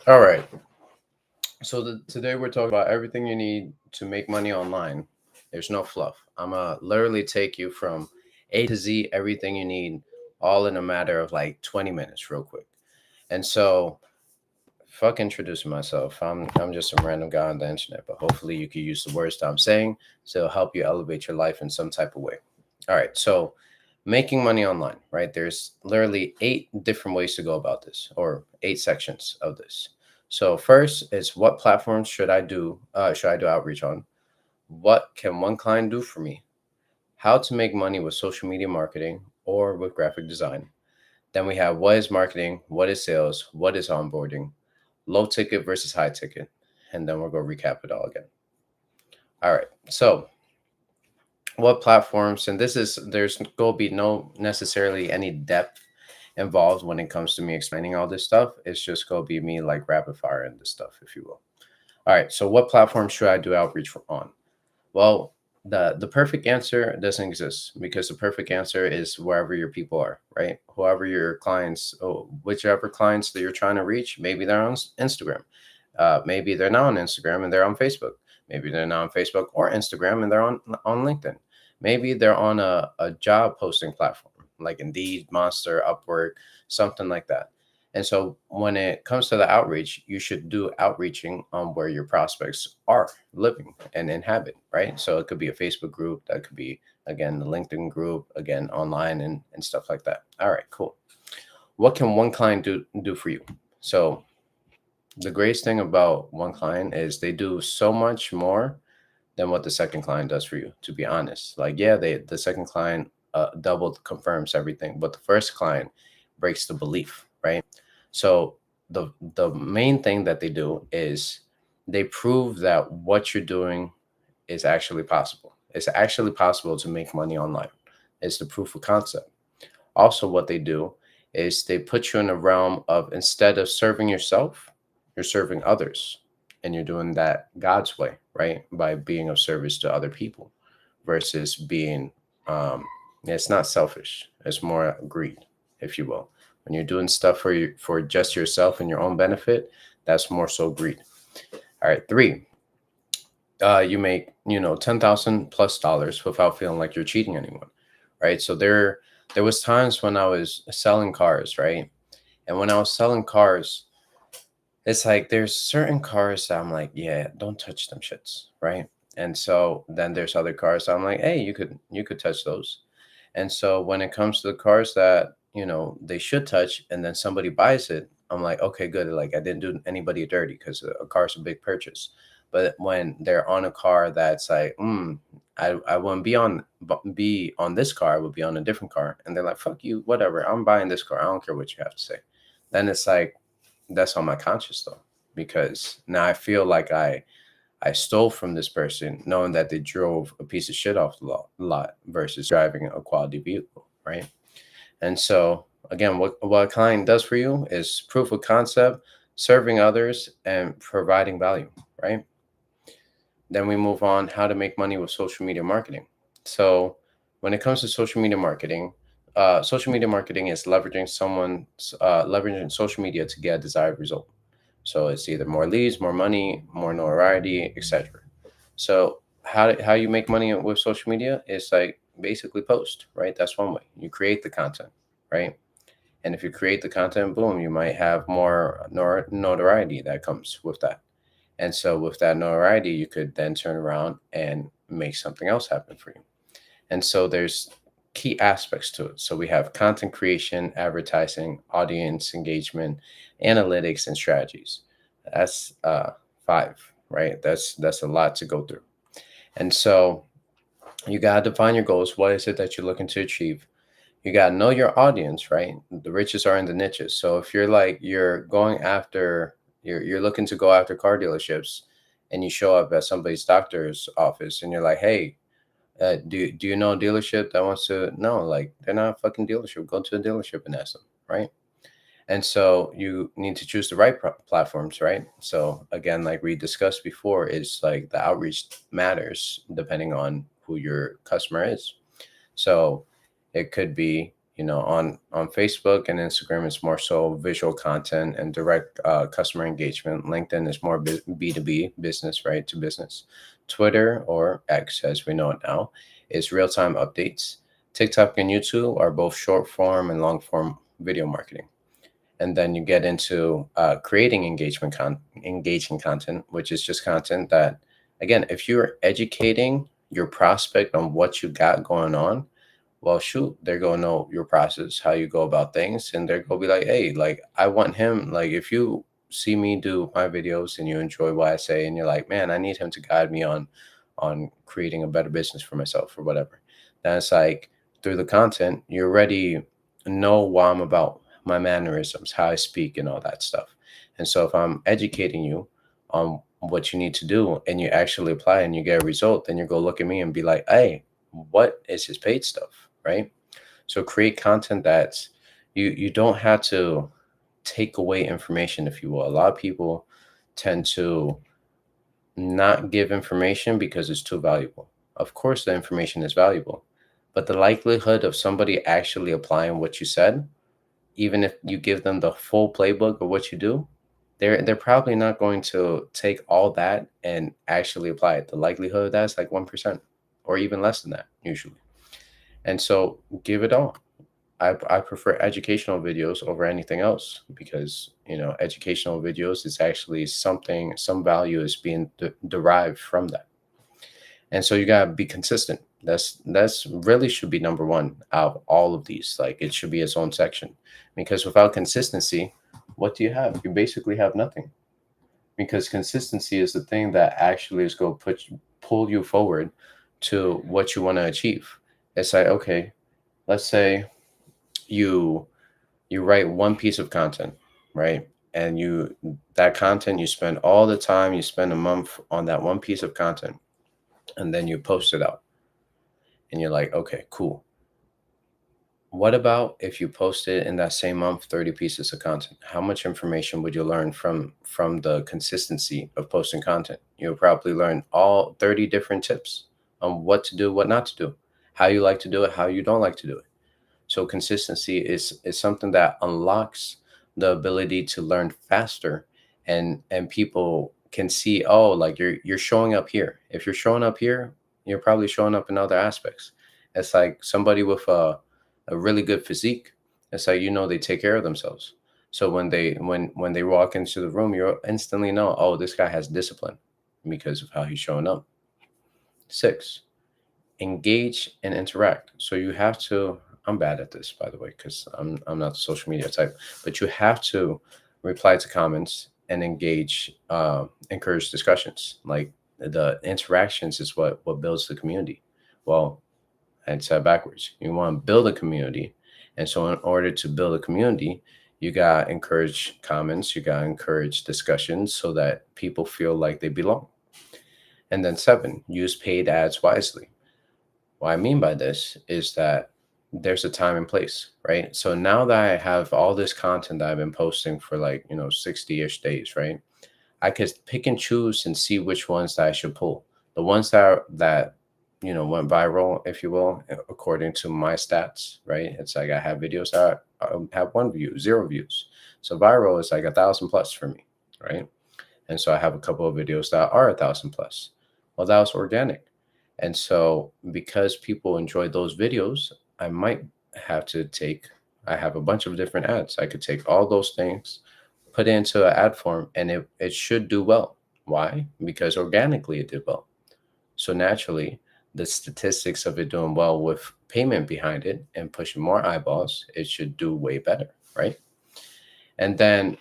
All right. So today we're talking about everything you need to make money online. There's no fluff. I'm gonna literally take you from A to Z, everything you need, all in a matter of like 20 minutes, real quick. And so, fuck introducing myself. I'm just some random guy on the internet, but hopefully you can use the words that I'm saying to help you elevate your life in some type of way. All right. So, making money online, right? There's literally 8 different ways to go about this, or 8 sections of this. So first is, what platforms should I do outreach on? What can one client do for me? How to make money with social media marketing or with graphic design. Then we have, what is marketing, what is sales, what is onboarding, low ticket versus high ticket, and then we're going to recap it all again. All right. So what platforms, and this is, there's going to be no necessarily any depth involved when it comes to me explaining all this stuff. It's just going to be me like rapid fire and this stuff, if you will. All right. So what platform should I do outreach on? Well, the perfect answer doesn't exist, because the perfect answer is wherever your people are, right? Whoever your clients, oh, whichever clients that you're trying to reach, maybe they're on Instagram. Maybe they're not on Instagram and they're on Facebook. Maybe they're not on Facebook or Instagram and they're on LinkedIn. Maybe they're on a job posting platform like Indeed, Monster, Upwork, something like that. And so when it comes to the outreach, you should do outreaching on where your prospects are living and inhabit, right? So it could be a Facebook group, that could be, again, the LinkedIn group, again, online and stuff like that. All right, cool. What can one client do for you? So the greatest thing about one client is they do so much more than what the second client does for you, to be honest. Like, yeah, the second client double confirms everything, but the first client breaks the belief, right? So the main thing that they do is they prove that what you're doing is actually possible. It's actually possible to make money online. It's the proof of concept. Also, what they do is they put you in a realm of, instead of serving yourself, you're serving others. And you're doing that God's way, right? By being of service to other people versus being, it's not selfish. It's more greed, if you will. When you're doing stuff for you, for just yourself and your own benefit, that's more so greed. All right. 3, you make, 10,000 plus dollars without feeling like you're cheating anyone, right? So there was times when I was selling cars, right? And when I was selling cars, it's like there's certain cars that I'm like, yeah, don't touch them shits, right? And so then there's other cars that I'm like, hey, you could touch those. And so when it comes to the cars that, they should touch, and then somebody buys it, I'm like, okay, good. Like, I didn't do anybody dirty, because a car's a big purchase. But when they're on a car that's like, I wouldn't be on this car, I would be on a different car. And they're like, fuck you, whatever. I'm buying this car. I don't care what you have to say. Then it's like, that's on my conscience though, because now I feel like I stole from this person, knowing that they drove a piece of shit off the lot versus driving a quality vehicle, right? And so again, what a client does for you is proof of concept, serving others, and providing value, right? Then we move on, how to make money with social media marketing. So when it comes to social media marketing is leveraging social media to get a desired result. So it's either more leads, more money, more notoriety, etc. So how you make money with social media is like basically post, right? That's one way. You create the content, right? And if you create the content, boom, you might have more notoriety that comes with that. And so with that notoriety, you could then turn around and make something else happen for you. And so there's key aspects to it. So we have content creation, advertising, audience engagement, analytics, and strategies. That's 5, right? That's a lot to go through. And so you gotta define your goals. What is it that you're looking to achieve? You gotta know your audience, right? The riches are in the niches. So if you're like you're looking to go after car dealerships, and you show up at somebody's doctor's office and you're like, hey, do you know a dealership that wants to? No, like, they're not a fucking dealership. Go to a dealership and ask them, right? And so you need to choose the right platforms, right? So again, like we discussed before, is like the outreach matters depending on who your customer is. So it could be On Facebook and Instagram, it's more so visual content and direct customer engagement. LinkedIn is more B2B, business, right, to business. Twitter, or X as we know it now, is real-time updates. TikTok and YouTube are both short form and long form video marketing. And then you get into creating engaging content, which is just content that, again, if you're educating your prospect on what you got going on, well, shoot, they're gonna know your process, how you go about things, and they're gonna be like, hey, like, I want him. Like, if you see me do my videos and you enjoy what I say, and you're like, man, I need him to guide me on creating a better business for myself or whatever, then it's like, through the content, you already know what I'm about, my mannerisms, how I speak, and all that stuff. And so if I'm educating you on what you need to do and you actually apply and you get a result, then you go look at me and be like, hey, what is his paid stuff, right? So create content that's, you don't have to take away information, if you will. A lot of people tend to not give information because it's too valuable. Of course the information is valuable, but the likelihood of somebody actually applying what you said, even if you give them the full playbook of what you do, they're probably not going to take all that and actually apply it. The likelihood of that is like 1% or even less than that usually. And so give it all. I prefer educational videos over anything else because, educational videos is actually something, some value is being derived from that. And so you gotta be consistent. That's really should be number one out of all of these. Like, it should be its own section, because without consistency, what do you have? You basically have nothing. Because consistency is the thing that actually is going to pull you forward to what you want to achieve. It's like, okay, let's say you write one piece of content, right? And that content, you spend all the time, you spend a month on that one piece of content, and then you post it out. And you're like, okay, cool. What about if you posted in that same month 30 pieces of content? How much information would you learn from the consistency of posting content? You'll probably learn all 30 different tips on what to do, what not to do, how you like to do it, how you don't like to do it. So consistency is something that unlocks the ability to learn faster, and people can see, oh, like, you're showing up here. If you're showing up here, you're probably showing up in other aspects. It's like somebody with a really good physique. It's like, they take care of themselves. So when they walk into the room, you instantly know, oh, this guy has discipline because of how he's showing up. 6, engage and interact. So you have to, I'm bad at this, by the way, because I'm not the social media type, but you have to reply to comments and engage, encourage discussions. Like, the interactions is what builds the community. Well, I'd say backwards. You want to build a community. And so in order to build a community, you got to encourage comments, you got to encourage discussions so that people feel like they belong. And then 7, use paid ads wisely. What I mean by this is that there's a time and place, right? So now that I have all this content that I've been posting for, like, 60-ish days, right? I could pick and choose and see which ones that I should pull. The ones that went viral, if you will, according to my stats, right? It's like I have videos that have 1 view, 0 views. So viral is like 1,000 plus for me, right? And so I have a couple of videos that are 1,000 plus. Well, that was organic. And so because people enjoy those videos, I might have to I have a bunch of different ads. I could take all those things, put it into an ad form, and it should do well. Why? Because organically it did well. So naturally, the statistics of it doing well with payment behind it and pushing more eyeballs, it should do way better, right? And then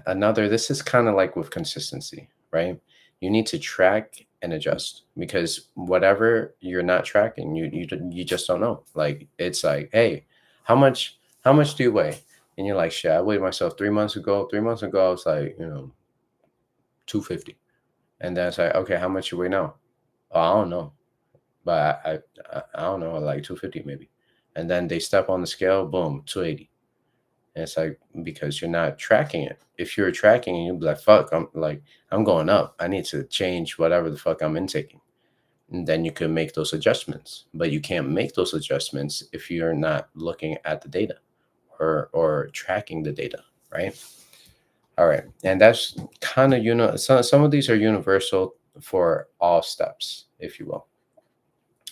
this is kind of like with consistency, right? You need to track and adjust, because whatever you're not tracking, you just don't know. Like, it's like, hey, how much do you weigh? And you're like, shit, I weighed myself 3 months ago. 3 months ago, I was like, 250. And then it's like, okay, how much you weigh now? Oh, I don't know. But I don't know, like 250 maybe. And then they step on the scale, boom, 280. And it's like, because you're not tracking it. If you're tracking it, you'll be like, fuck, I'm going up. I need to change whatever the fuck I'm intaking. And then you can make those adjustments. But you can't make those adjustments if you're not looking at the data or tracking the data, right? All right. And that's kind of, some of these are universal for all steps, if you will.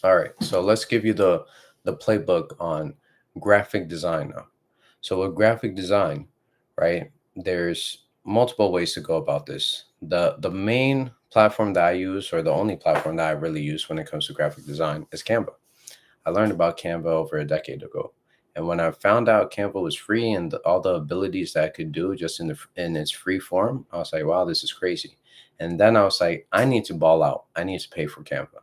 All right. So let's give you the playbook on graphic design now. So with graphic design, right, there's multiple ways to go about this. The main platform that I use, or the only platform that I really use when it comes to graphic design, is Canva. I learned about Canva over a decade ago. And when I found out Canva was free and all the abilities that I could do just in its free form, I was like, wow, this is crazy. And then I was like, I need to ball out. I need to pay for Canva.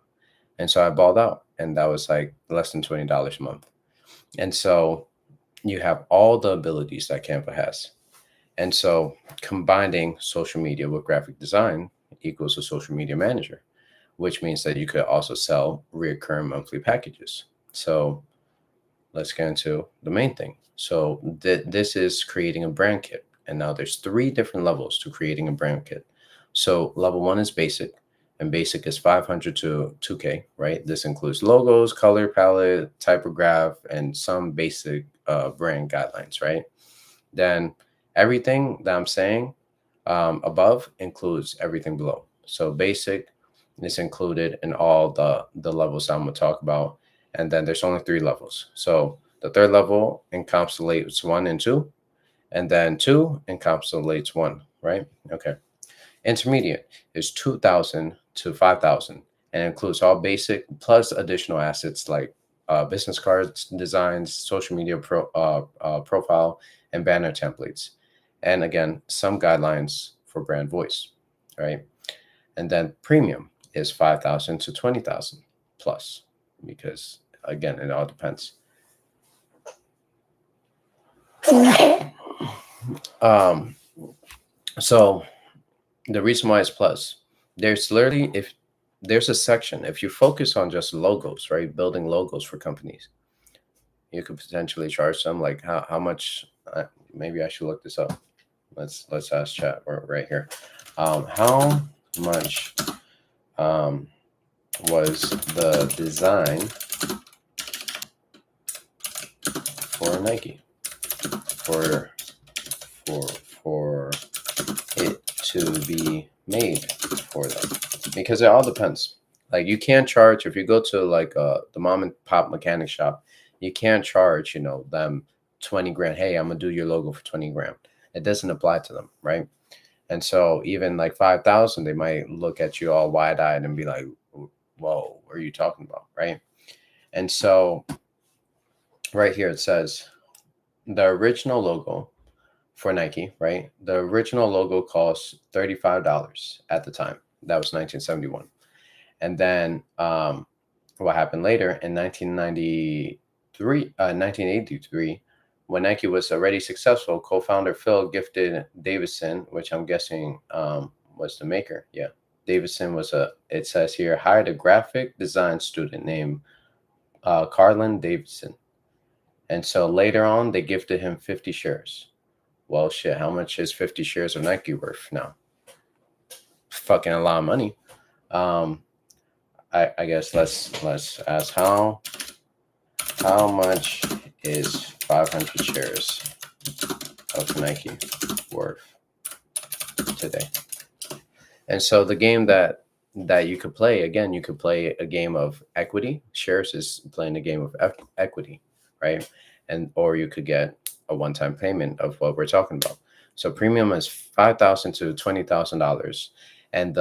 And so I balled out, and that was like less than $20 a month. And so you have all the abilities that Canva has. And so combining social media with graphic design equals a social media manager, which means that you could also sell recurring monthly packages. So let's get into the main thing. So this is creating a brand kit. And now there's 3 different levels to creating a brand kit. So level 1 is basic, and basic is 500 to 2K, right? This includes logos, color palette, typograph, and some basic brand guidelines, right? Then everything that I'm saying above includes everything below. So basic is included in all the levels I'm going to talk about. And then there's only 3 levels. So the 3rd level encapsulates 1 and 2, and then 2 encapsulates 1, right? Okay. Intermediate is 2,000 to 5,000 and includes all basic plus additional assets like business cards, designs, social media profile, and banner templates. And again, some guidelines for brand voice, right? And then premium is 5,000 to 20,000 plus, because again, it all depends. So the reason why it's plus, there's literally, if there's a section, if you focus on just logos, right, building logos for companies, you could potentially charge them like how much. Maybe I should look this up. Let's ask chat right here. How much was the design for Nike for it to be made for them? Because it all depends. Like you can't charge, if you go to like the mom and pop mechanic shop, you can't charge them 20 grand. Hey, I'm gonna do your logo for 20 grand. It doesn't apply to them, right? And so even like 5,000, they might look at you all wide-eyed and be like, whoa, what are you talking about, right? And so right here it says the original logo for Nike, right? The original logo cost $35 at the time. That was 1971. And then what happened later in 1983, when Nike was already successful, co-founder Phil gifted Davidson, which I'm guessing was the maker. Yeah. Davidson it says here, hired a graphic design student named Carlin Davidson. And so later on, they gifted him 50 shares. Well, shit, how much is 50 shares of Nike worth now? Fucking a lot of money. I guess let's ask how much is 500 shares of Nike worth today? And so the game that you could play, again, you could play a game of equity. Shares is playing a game of equity, right? And or you could get a one-time payment of what we're talking about. So premium is $5,000 to $20,000, and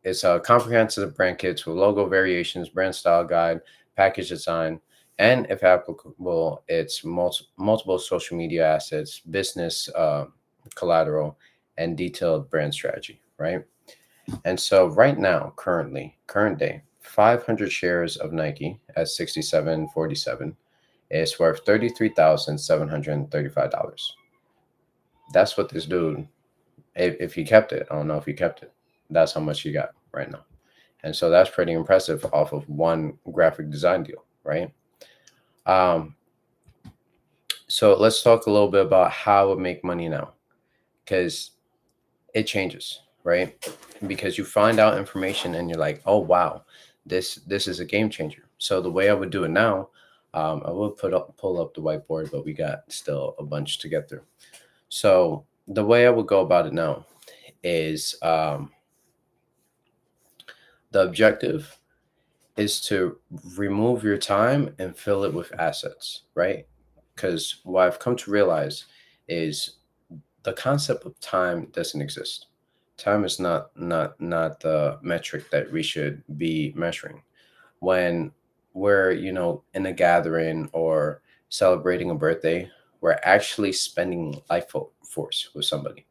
it's a comprehensive brand kit with logo variations, brand style guide, package design, and if applicable, it's multiple social media assets, business collateral, and detailed brand strategy, right? And so right now, current day, 500 shares of Nike at $67.47 is worth $33,735. That's what this dude, if he kept it, I don't know if he kept it, that's how much he got right now. And so that's pretty impressive off of one graphic design deal, right? So let's talk a little bit about how to make money now, because it changes. right? Because you find out information and you're like, oh wow, this is a game changer. So the way I would do it now, I will pull up the whiteboard, but we got still a bunch to get through. So the way I would go about it now is the objective is to remove your time and fill it with assets, right? Because what I've come to realize is the concept of time doesn't exist. Time is not the metric that we should be measuring. When we're, in a gathering or celebrating a birthday, we're actually spending force with somebody.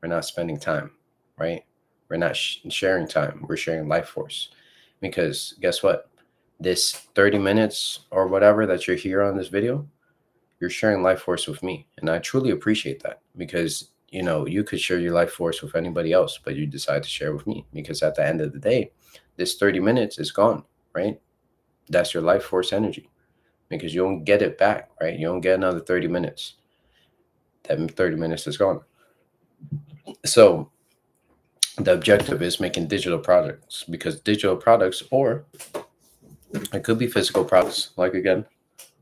We're not spending time, right? We're not sharing time. We're sharing life force. Because guess what? This 30 minutes or whatever that you're here on this video, you're sharing life force with me. And I truly appreciate that because, you could share your life force with anybody else, but you decide to share with me because at the end of the day, this 30 minutes is gone, right? That's your life force energy because you don't get it back, right? You don't get another 30 minutes. That 30 minutes is gone. So the objective is making digital products because digital products, or it could be physical products. Like again,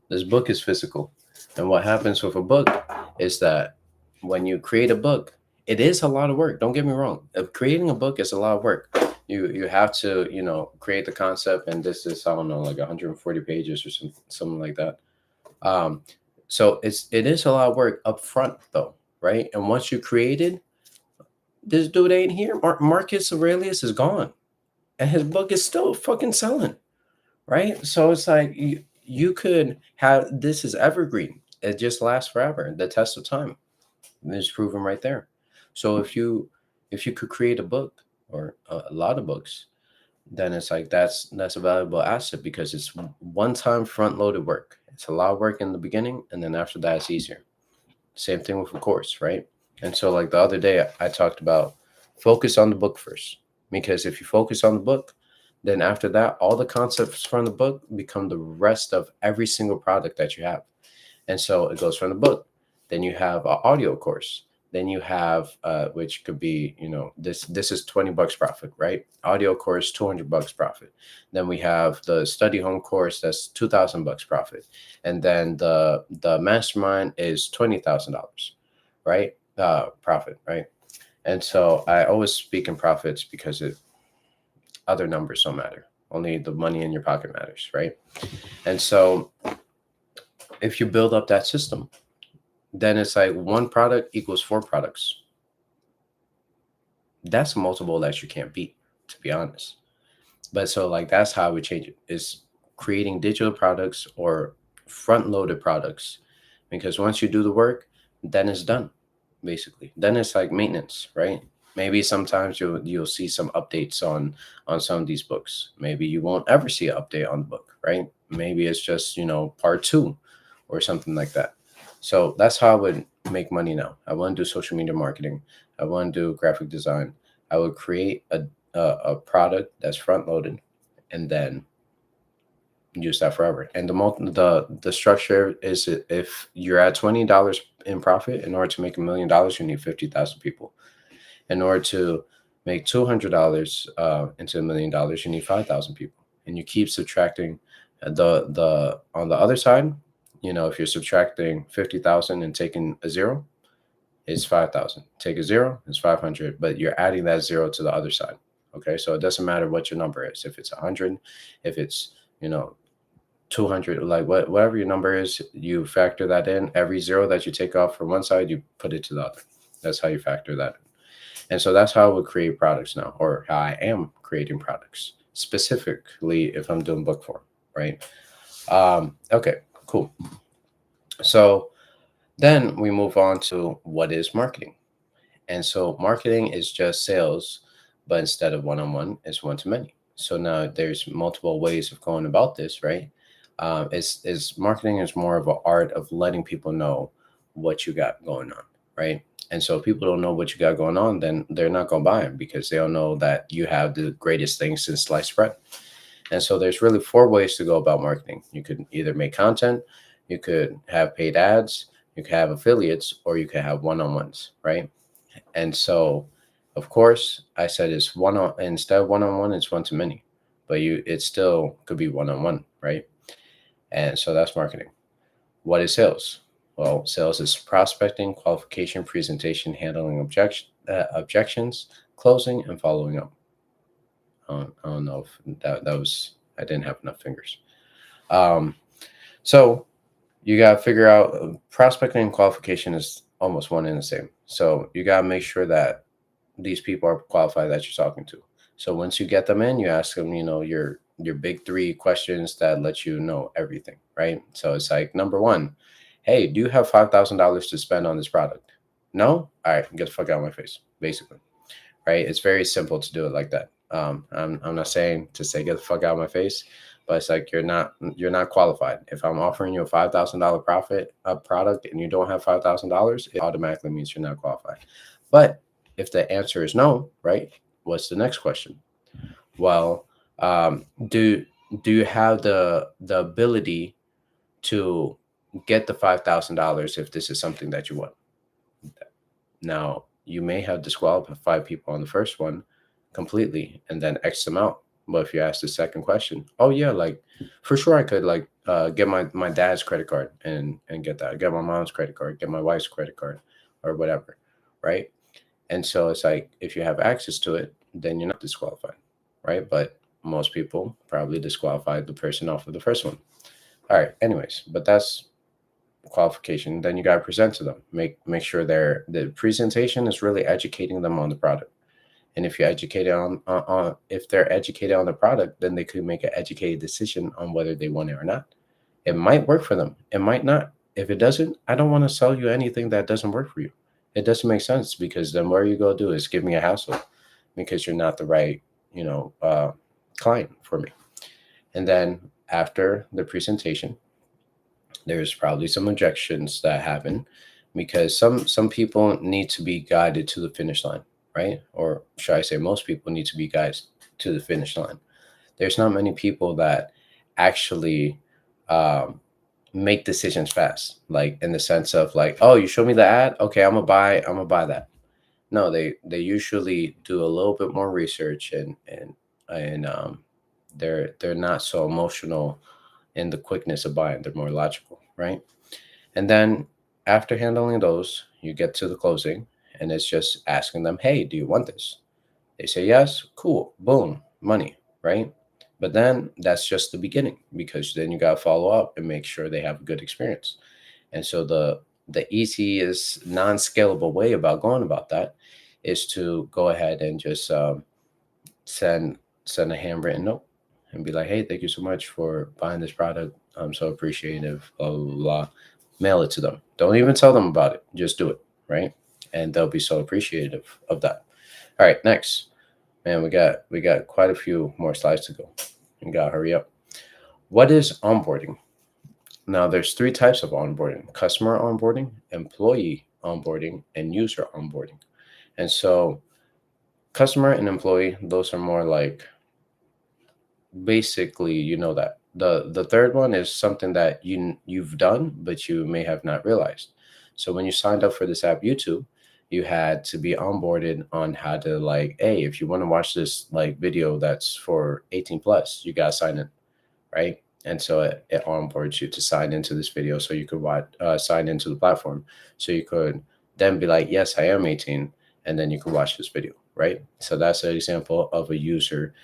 this book is physical. And what happens with a book is that when you create a book, it is a lot of work. Don't get me wrong. Creating a book is a lot of work. You have to, create the concept, and this is, I don't know, like 140 pages or something like that. Um, so it is a lot of work up front though, right? And once you created, this dude ain't here. Marcus Aurelius is gone, and his book is still fucking selling, right? So it's like you could have, this is evergreen. It just lasts forever. The test of time is proven right there. So if you could create a book or a lot of books, then it's like that's a valuable asset because it's one time front loaded work. It's a lot of work in the beginning, and then after that it's easier. Same thing with a course, right? And so like the other day I talked about focus on the book first, because if you focus on the book, then after that all the concepts from the book become the rest of every single product that you have. And so it goes from the book, then you have an audio course, then you have which could be, this is $20 profit, right? Audio course $200 profit. Then we have the study home course, that's $2,000 profit. And then the mastermind is $20,000, right? Profit, right? And so I always speak in profits because other numbers don't matter. Only the money in your pocket matters, right? And so if you build up that system, then it's like one product equals four products. That's a multiple that you can't beat, to be honest. But so like that's how I would change it, is creating digital products or front loaded products. Because once you do the work, then it's done, basically. Then it's like maintenance, right? Maybe sometimes you'll see some updates on some of these books. Maybe you won't ever see an update on the book, right? Maybe it's just, part two or something like that. So that's how I would make money now. I want to do social media marketing. I want to do graphic design. I would create a product that's front loaded, and then use that forever. And the structure is, if you're at $20 in profit, in order to make $1,000,000, you need 50,000 people. In order to make $200 into $1,000,000, you need 5,000 people, and you keep subtracting. The on the other side, if you're subtracting 50,000 and taking a zero, it's 5,000. Take a zero, it's 500, but you're adding that zero to the other side. Okay, so it doesn't matter what your number is. If it's 100, if it's 200, like whatever your number is, you factor that in. Every zero that you take off from one side, you put it to the other. That's how you factor that in. And so that's how I would create products now, or how I am creating products, specifically if I'm doing book form, right? Okay, cool. So then we move on to what is marketing. And so marketing is just sales, but instead of one-on-one, it's one-to-many. So now there's multiple ways of going about this, right? Is marketing is more of an art of letting people know what you got going on, right? And so if people don't know what you got going on, then they're not going to buy them because they don't know that you have the greatest thing since sliced bread. And so there's really four ways to go about marketing. You could either make content, you could have paid ads, you could have affiliates, or you could have one-on-ones, right? And so Of course, I said it's one on instead of one-on-one, it's one to many, but it still could be one-on-one, right? And so that's marketing. What is sales? Well, sales is prospecting, qualification, presentation, handling objections, closing, and following up. I don't know if that was, I didn't have enough fingers. Um, so you got to figure out prospecting and qualification is almost one and the same. So you got to make sure that these people are qualified that you're talking to. So once you get them in, you ask them, your big three questions that let you know everything, right? So it's like number one, hey, do you have $5,000 to spend on this product? No? All right, get the fuck out of my face, basically, right? It's very simple to do it like that. I'm not saying to say get the fuck out of my face, but it's like you're not qualified. If I'm offering you a $5,000 profit product and you don't have $5,000, it automatically means you're not qualified. But if the answer is no, right? What's the next question? Well, do you have the ability to get the $5,000 if this is something that you want? Now, you may have disqualified people on the first one completely and then X them out. But if you ask the second question, oh yeah, like for sure I could like get my dad's credit card and get that, get my mom's credit card, get my wife's credit card or whatever, right? And so it's like if you have access to it, then you're not disqualified, right? But most people probably disqualified the person off of the first one. All right, anyways, but that's qualification. Then you got to present to them. Make sure the presentation is really educating them on the product. And if you're educated on if they're educated on the product, then they could make an educated decision on whether they want it or not. It might work for them. It might not. If it doesn't, I don't want to sell you anything that doesn't work for you. It doesn't make sense because then what are you going to do is give me a hassle because you're not the right, client for me. And then after the presentation, there's probably some objections that happen because some people need to be guided to the finish line, right? Or should I say most people need to be guided to the finish line. There's not many people that actually um, make decisions fast, like in the sense of like, oh, you show me the ad, okay, I'm gonna buy that. No, they usually do a little bit more research and they're not so emotional in the quickness of buying. They're more logical, right? And then after handling those, you get to the closing, and it's just asking them, hey, do you want this? They say yes, cool, boom, money, right? But then that's just the beginning because then you got to follow up and make sure they have a good experience. And so the easiest non-scalable way about going about that is to go ahead and just send a handwritten note and be like, hey, thank you so much for buying this product. I'm so appreciative, blah, blah, blah. Mail it to them. Don't even tell them about it. Just do it, right? And they'll be so appreciative of that. All right, next. Man, we got quite a few more slides to go. You gotta hurry up. What is onboarding? Now there's three types of onboarding: customer onboarding, employee onboarding, and user onboarding. And so customer and employee, those are more like basically that. The third one is something that you've done but you may have not realized. So when you signed up for this app YouTube, you had to be onboarded on how to, like, hey, if you want to watch this like video that's for 18 plus, you got to sign in, right? And so it onboards you to sign into this video so you could watch, sign into the platform, so you could then be like, yes, I am 18, and then you could watch this video, right? So that's an example of a user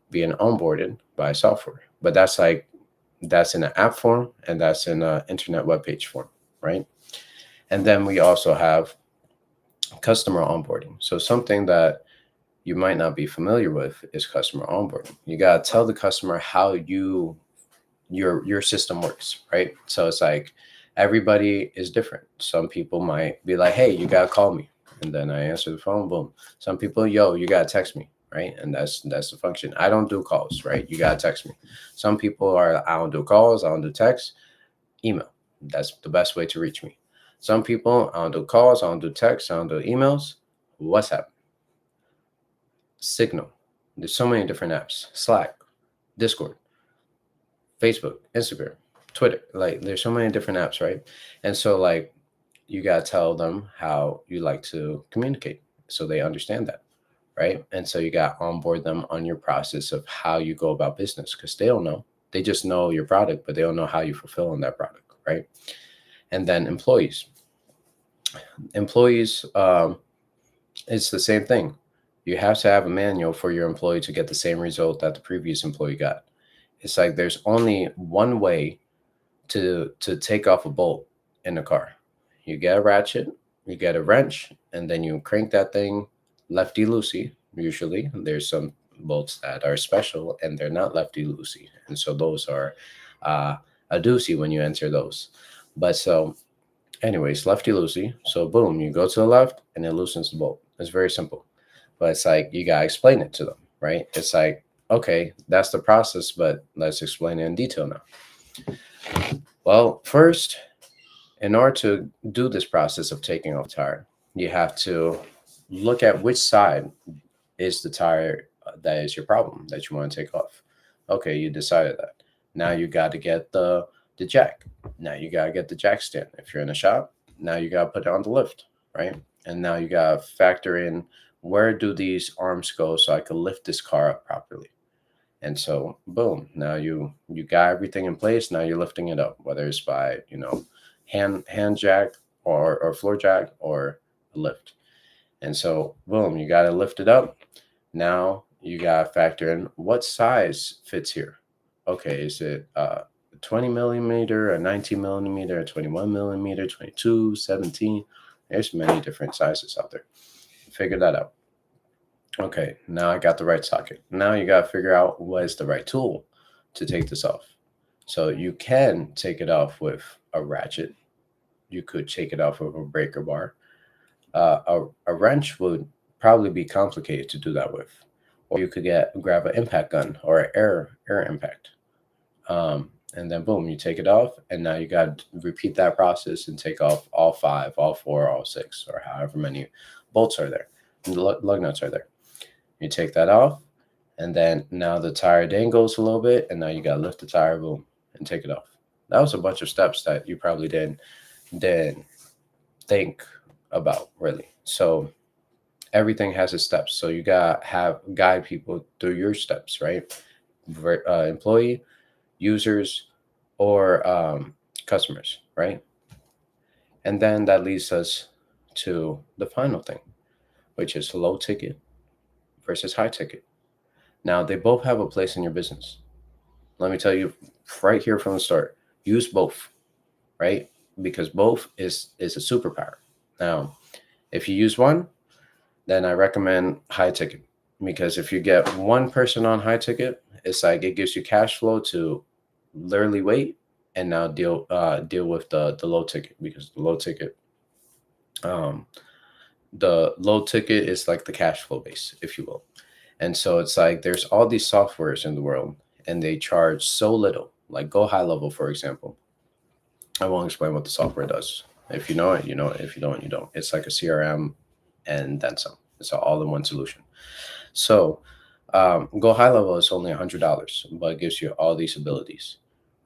being onboarded by software. But that's in an app form and that's in an internet web page form, right? And then we also have customer onboarding. So something that you might not be familiar with is customer onboarding. You got to tell the customer how your system works, right? So it's like everybody is different. Some people might be like, hey, you got to call me. And then I answer the phone, boom. Some people, yo, you got to text me, right? And that's the function. I don't do calls, right? You got to text me. Some people are, I don't do calls, I don't do texts, email. That's the best way to reach me. Some people, I don't do calls, I don't do texts, I don't do emails. WhatsApp, Signal. There's so many different apps. Slack, Discord, Facebook, Instagram, Twitter. Like there's so many different apps, right? And so like you gotta tell them how you like to communicate so they understand that. right? And so you got to onboard them on your process of how you go about business, because they don't know. They just know your product, but they don't know how you fulfill on that product, right? And then employees. Employees, it's the same thing. You have to have a manual for your employee to get the same result that the previous employee got. It's like there's only one way to take off a bolt in a car. You get a ratchet, you get a wrench, and then you crank that thing lefty loosey. Usually, there's some bolts that are special and they're not lefty loosey, and so those are uh, a doozy when you enter those. But so, anyways, lefty loosey. So boom, you go to the left and it loosens the bolt. It's very simple, but it's like you gotta explain it to them, right? It's like, okay, that's the process, but let's explain it in detail now. Well, first, in order to do this process of taking off the tire, you have to look at which side is the tire that is your problem that you want to take off. Okay, you decided that. Now you got to get the jack. Now you got to get the jack stand. If you're in a shop, now you got to put it on the lift, right? And now you got to factor in, where do these arms go so I can lift this car up properly. And so, boom, now you got everything in place. Now you're lifting it up, whether it's by, hand jack or floor jack or a lift. And so, boom, you got to lift it up. Now you got to factor in what size fits here. Okay, is it 20 millimeter, a 19 millimeter, a 21 millimeter, 22, 17? There's many different sizes out there. Figure that out. Okay, now I got the right socket. Now you got to figure out what is the right tool to take this off. So you can take it off with a ratchet. You could take it off with a breaker bar. A wrench would probably be complicated to do that with. Or you could grab an impact gun or an air impact. And then boom, you take it off, and now you got to repeat that process and take off all 5, all 4, all 6, or however many bolts are there, and the lug nuts are there. You take that off, and then now the tire dangles a little bit, and now you got to lift the tire, boom, and take it off. That was a bunch of steps that you probably didn't think about, really. So everything has its steps. So you got to guide people through your steps, right? Employee, users, or customers, right? And then that leads us to the final thing, which is low ticket versus high ticket. Now, they both have a place in your business. Let me tell you right here from the start, use both, right? Because both is a superpower. Now, if you use one, then I recommend high ticket, because if you get one person on high ticket, it's like it gives you cash flow to literally wait and now deal with the low ticket, because um, the low ticket is like the cash flow base, if you will. And so it's like there's all these softwares in the world and they charge so little. Like Go High Level, for example. I won't explain what the software does. If you know it, you know it. If you don't, you don't. It's like a CRM and then some. It's an all-in-one solution. So Go High Level is only $100, but it gives you all these abilities,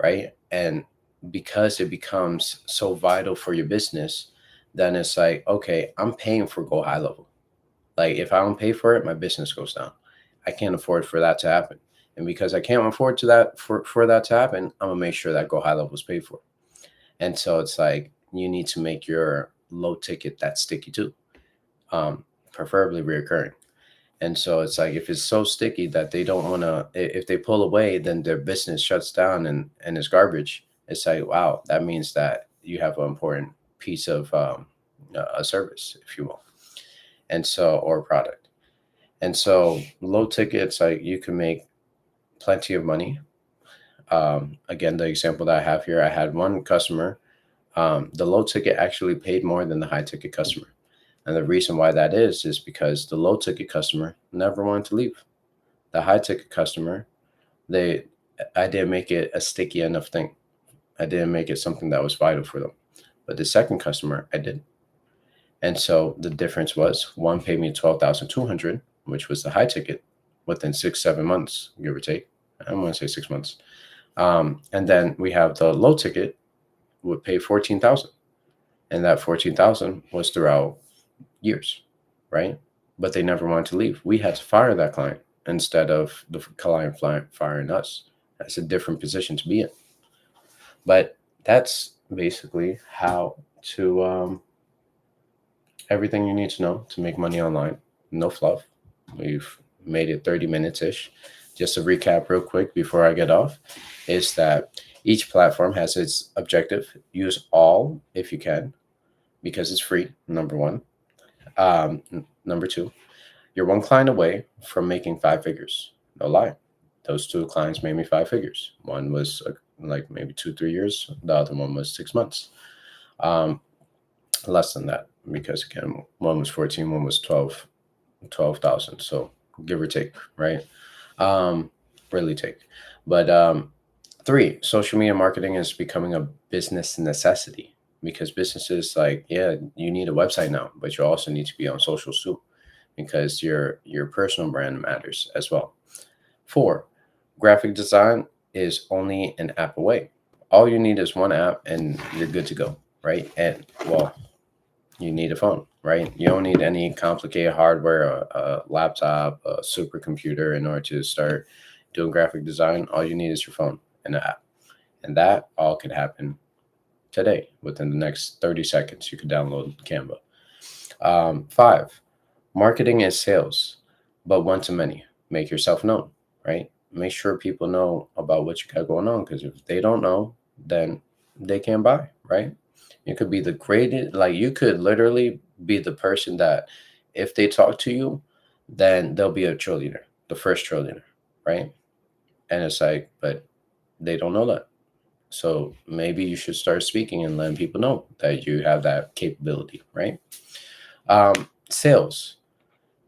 right? And because it becomes so vital for your business, then it's like, okay, I'm paying for Go High Level. Like if I don't pay for it, my business goes down. I can't afford for that to happen. And because I can't afford for that to happen, I'm gonna make sure that Go High Level is paid for. And so it's like you need to make your low ticket that sticky too, preferably reoccurring. And so it's like if it's so sticky that they don't want to, if they pull away, then their business shuts down and it's garbage. It's like, wow, that means that you have an important piece of a service, if you will, and so, or a product. And so low tickets, like you can make plenty of money. Again, the example that I have here, I had one customer. The low ticket actually paid more than the high ticket customer. And the reason why that is because the low ticket customer never wanted to leave. The high ticket customer, I didn't make it a sticky enough thing. I didn't make it something that was vital for them. But the second customer, I did. And so the difference was one paid me $12,200, which was the high ticket, within 6-7 months, give or take. I don't want to say 6 months. And then we have the low ticket would pay $14,000, and that $14,000 was throughout years, right? but they never wanted to leave. We had to fire that client instead of the client firing us. That's a different position to be in. But that's basically how to everything you need to know to make money online. No fluff. We've made it 30 minutes ish. Just to recap real quick before I get off, is that each platform has its objective. Use all if you can, because it's free, number one. Number two, you're one client away from making 5 figures. No lie. Those 2 clients made me 5 figures. One was like maybe 2, 3 years. The other one was 6 months. Less than that, because again, one was 14, one was 12,000. So give or take, right? Really take. But 3, social media marketing is becoming a business necessity, because businesses, like, yeah, you need a website now, but you also need to be on social too, because your personal brand matters as well. 4, graphic design is only an app away. All you need is one app and you're good to go, right? And well, you need a phone, right? You don't need any complicated hardware, a laptop, a supercomputer in order to start doing graphic design. All you need is your phone and an app. And that all could happen today. Within the next 30 seconds, you could download Canva. 5, marketing is sales, but one to many. Make yourself known, right? Make sure people know about what you got going on, because if they don't know, then they can't buy, right? You could be the greatest, like, you could literally be the person that if they talk to you, then they'll be a trillionaire, the first trillionaire, right? And it's like, but they don't know that. So maybe you should start speaking and letting people know that you have that capability, right? Sales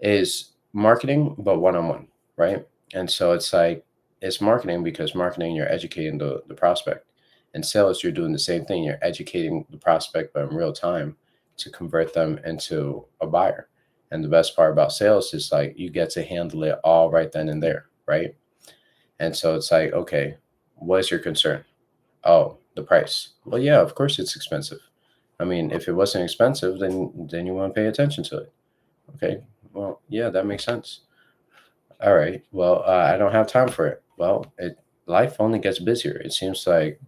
is marketing, but one-on-one, right? And so it's like, it's marketing because marketing, you're educating the prospect. And sales, you're doing the same thing. You're educating the prospect, but in real time, to convert them into a buyer. And the best part about sales is, like, you get to handle it all right then and there, right? And so it's like, okay, what is your concern? Oh, the price. Well, yeah, of course it's expensive. I mean, if it wasn't expensive, then you want to pay attention to it. Okay. Well, yeah, that makes sense. All right. Well, I don't have time for it. Well, life only gets busier. It seems like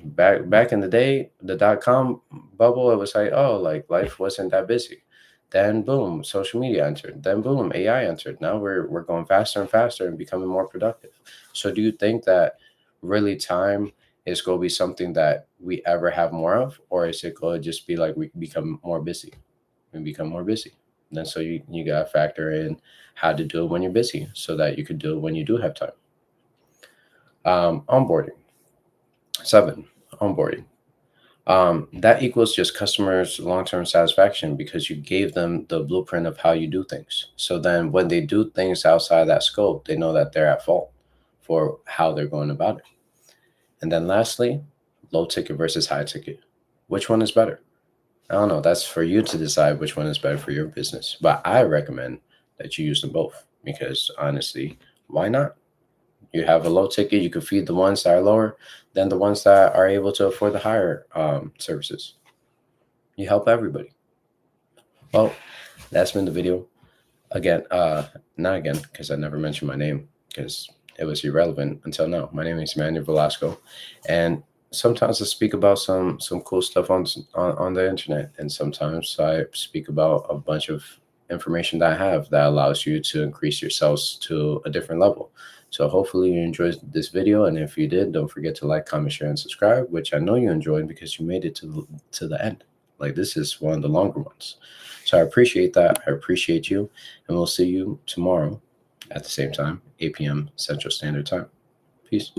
back in the day, the .com bubble, it was like, oh, like, life wasn't that busy. Then boom, social media entered. Then boom, AI entered. Now we're going faster and faster and becoming more productive. So do you think that really time is going to be something that we ever have more of, or is it going to just be like we become more busy? We become more busy. Then so you got to factor in how to do it when you're busy so that you can do it when you do have time. Onboarding. 7, onboarding. That equals just customers' long-term satisfaction, because you gave them the blueprint of how you do things. So then when they do things outside that scope, they know that they're at fault for how they're going about it. And then lastly, low ticket versus high ticket. Which one is better? I don't know. That's for you to decide which one is better for your business. But I recommend that you use them both, because honestly, why not? You have a low ticket, you can feed the ones that are lower than the ones that are able to afford the higher services. You help everybody. Well, that's been the video. Again, not again, because I never mentioned my name, because it was irrelevant until now. My name is Manuel Velasco, and sometimes I speak about some cool stuff on the internet, and sometimes I speak about a bunch of information that I have that allows you to increase your sales to a different level. So hopefully you enjoyed this video, and if you did, don't forget to like, comment, share, and subscribe, which I know you enjoyed because you made it to the end. Like, this is one of the longer ones. So I appreciate that. I appreciate you, and we'll see you tomorrow at the same time, 8 p.m. Central Standard Time. Peace.